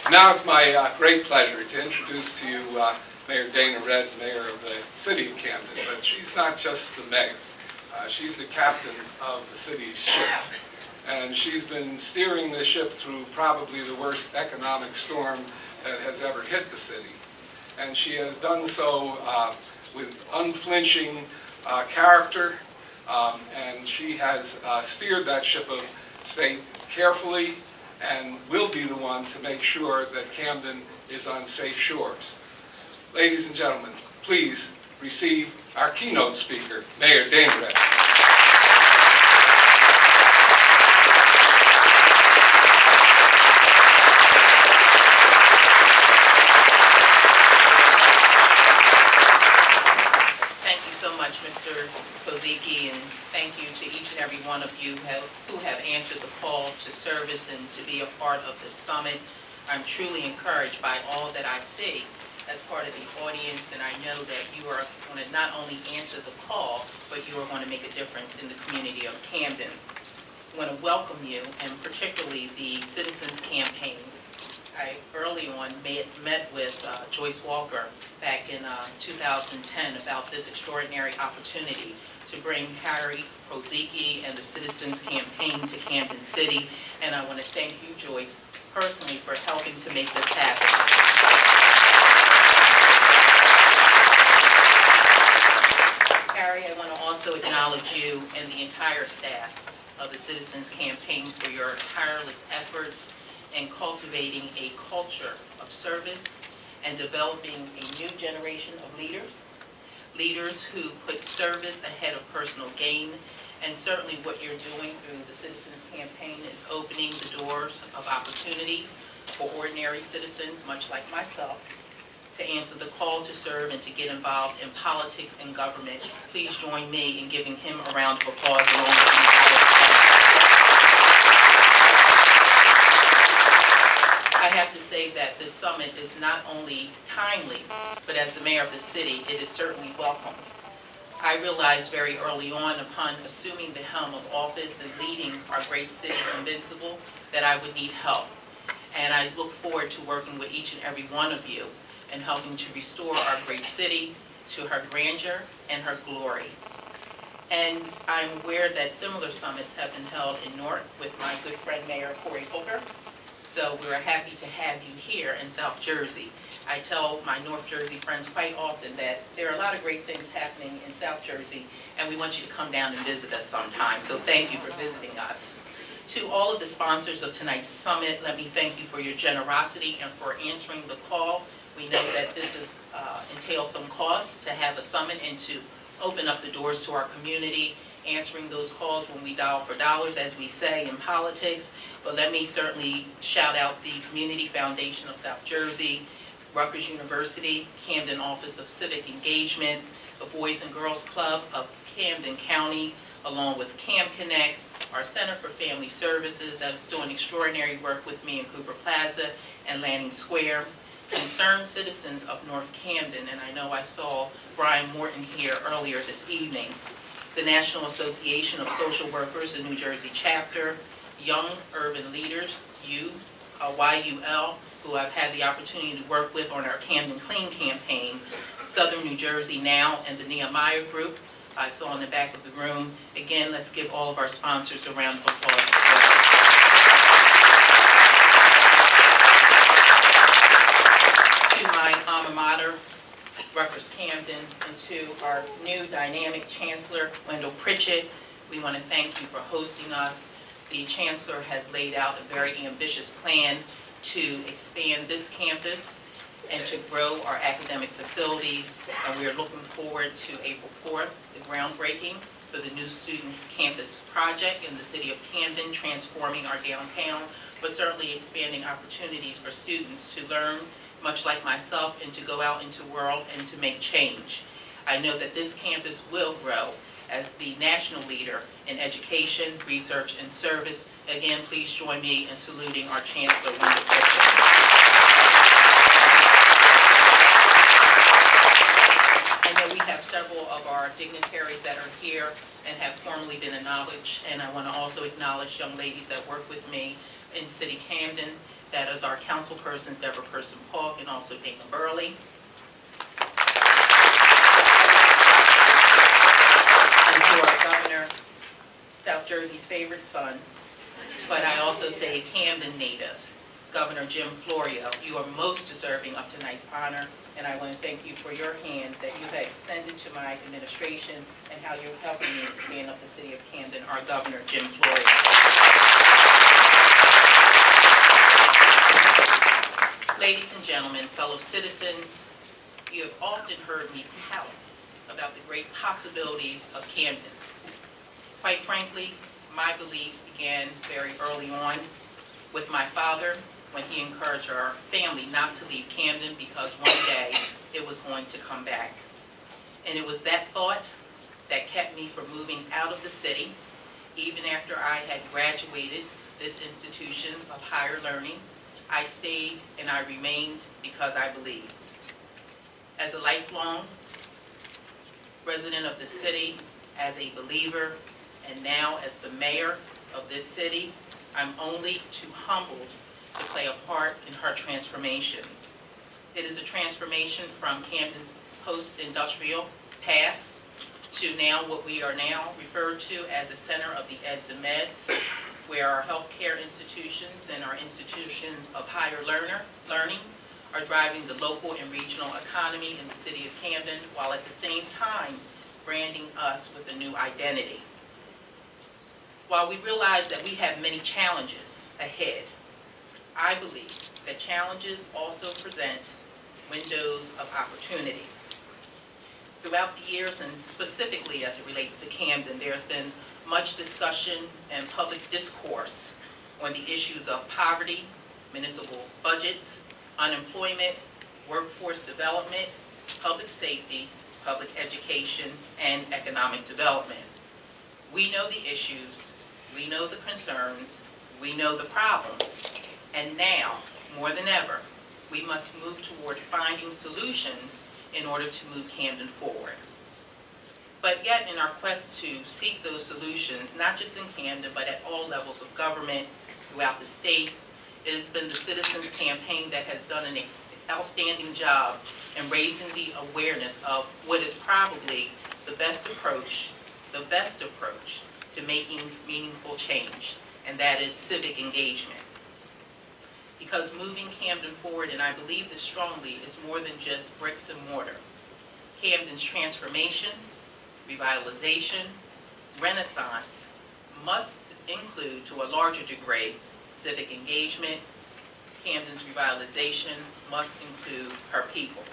Now it's my great pleasure to introduce to you Mayor Dana Redd, Mayor of the City of Camden. But she's not just the mayor. She's the captain of the city's ship. And she's been steering the ship through probably the worst economic storm that has ever hit the city. And she has done so with unflinching character, and she has steered that ship of state carefully and will be the one to make sure that Camden is on safe shores. Ladies and gentlemen, please receive our keynote speaker, Mayor Dana Redd. Thank you so much, Mr. Kozicki, and thank you to each and every one of you who have answered the call to service and to be a part of this summit. I'm truly encouraged by all that I see as part of the audience, and I know that you are going to not only answer the call, but you are going to make a difference in the community of Camden. I want to welcome you, and particularly the Citizens Campaign. I early on met with Joyce Walker back in 2010 about this extraordinary opportunity to bring Harry Kozicki and the Citizens Campaign to Camden City, and I want to thank you, Joyce, personally for helping to make this happen. Harry, I want to also acknowledge you and the entire staff of the Citizens Campaign for your tireless efforts in cultivating a culture of service and developing a new generation of leaders who put service ahead of personal gain. And certainly what you're doing through the Citizens Campaign is opening the doors of opportunity for ordinary citizens, much like myself, to answer the call to serve and to get involved in politics and government. Please join me in giving him a round of applause. I have to say that this summit is not only timely, but as the mayor of the city, it is certainly welcome. I realized very early on, upon assuming the helm of office and leading our great city invincible, that I would need help. And I look forward to working with each and every one of you and helping to restore our great city to her grandeur and her glory. And I'm aware that similar summits have been held in Newark with my good friend Mayor Corey Hooker. So we're happy to have you here in South Jersey. I tell my North Jersey friends quite often that there are a lot of great things happening in South Jersey, and we want you to come down and visit us sometime. So thank you for visiting us. To all of the sponsors of tonight's summit, let me thank you for your generosity and for answering the call. We know that this entails some cost to have a summit and to open up the doors to our community, answering those calls when we dial for dollars, as we say in politics. But let me certainly shout out the Community Foundation of South Jersey, Rutgers University, Camden Office of Civic Engagement, the Boys and Girls Club of Camden County, along with Cam Connect, our Center for Family Services that is doing extraordinary work with me in Cooper Plaza and Lanning Square, concerned citizens of North Camden, and I know I saw Brian Morton here earlier this evening, the National Association of Social Workers, the New Jersey chapter, Young Urban Leaders, YUL, who I've had the opportunity to work with on our Camden Clean campaign, Southern New Jersey Now, and the Nehemiah Group I saw in the back of the room. Again, let's give all of our sponsors a round of applause as well. To my alma mater, Rutgers Camden, and to our new dynamic Chancellor, Wendell Pritchett, we want to thank you for hosting us. The Chancellor has laid out a very ambitious plan to expand this campus and to grow our academic facilities, and we are looking forward to April 4th, the groundbreaking for the new student campus project in the city of Camden, transforming our downtown, but certainly expanding opportunities for students to learn, much like myself, and to go out into the world and to make change. I know that this campus will grow as the national leader in education, research, and service. Again, please join me in saluting our Chancellor, Wendell Pritchett. I know we have several of our dignitaries that are here and have formally been acknowledged, and I want to also acknowledge young ladies that work with me in City Camden. That is our councilpersons, Deborah Person-Paulk, and also Dana Burley. And to our governor, South Jersey's favorite son, but I also say Camden native, Governor Jim Florio. You are most deserving of tonight's honor, and I want to thank you for your hand that you have extended to my administration and how you're helping me to stand up the city of Camden, our Governor Jim Florio. Ladies and gentlemen, fellow citizens, you have often heard me tout about the great possibilities of Camden. Quite frankly, my belief began very early on with my father when he encouraged our family not to leave Camden because one day it was going to come back. And it was that thought that kept me from moving out of the city even after I had graduated this institution of higher learning. I stayed and I remained because I believed. As a lifelong resident of the city, as a believer, and now as the mayor of this city, I'm only too humbled to play a part in her transformation. It is a transformation from Camden's post-industrial past to now what we are now referred to as a center of the eds and meds, where our healthcare institutions and our institutions of higher learning are driving the local and regional economy in the city of Camden, while at the same time branding us with a new identity. While we realize that we have many challenges ahead, I believe that challenges also present windows of opportunity. Throughout the years, and specifically as it relates to Camden, there's been much discussion and public discourse on the issues of poverty, municipal budgets, unemployment, workforce development, public safety, public education, and economic development. We know the issues, we know the concerns, we know the problems, and now, more than ever, we must move toward finding solutions in order to move Camden forward. But yet, in our quest to seek those solutions, not just in Camden, but at all levels of government throughout the state, it has been the Citizens Campaign that has done an outstanding job in raising the awareness of what is probably the best approach to making meaningful change, and that is civic engagement. Because moving Camden forward, and I believe this strongly, is more than just bricks and mortar. Camden's transformation, revitalization, renaissance must include, to a larger degree, civic engagement. Camden's revitalization must include her people.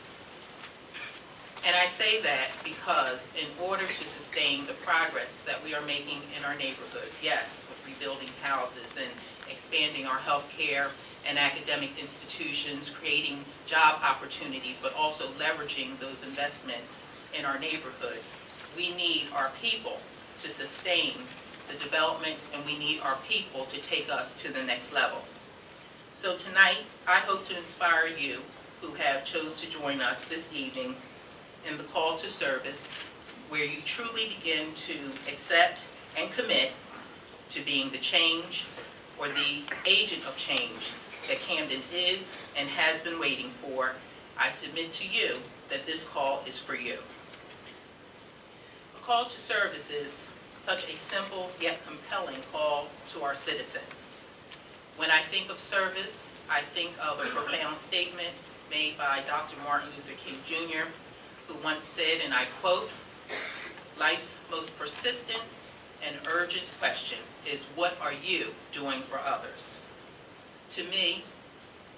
And I say that because in order to sustain the progress that we are making in our neighborhoods, yes, with rebuilding houses and expanding our health care and academic institutions, creating job opportunities, but also leveraging those investments in our neighborhoods, we need our people to sustain the developments, and we need our people to take us to the next level. So tonight, I hope to inspire you who have chose to join us this evening in the call to service, where you truly begin to accept and commit to being the change or the agent of change that Camden is and has been waiting for. I submit to you that this call is for you. A call to service is such a simple yet compelling call to our citizens. When I think of service, I think of a profound statement made by Dr. Martin Luther King Jr., who once said, and I quote, "Life's most persistent and urgent question is, what are you doing for others?" To me,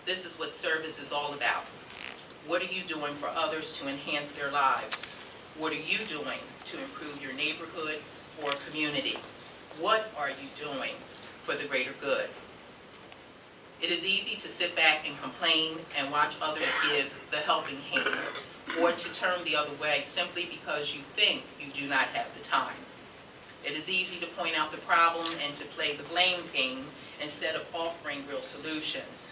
this is what service is all about. What are you doing for others to enhance their lives? What are you doing to improve your neighborhood or community? What are you doing for the greater good? It is easy to sit back and complain and watch others give the helping hand, or to turn the other way simply because you think you do not have the time. It is easy to point out the problem and to play the blame game instead of offering real solutions.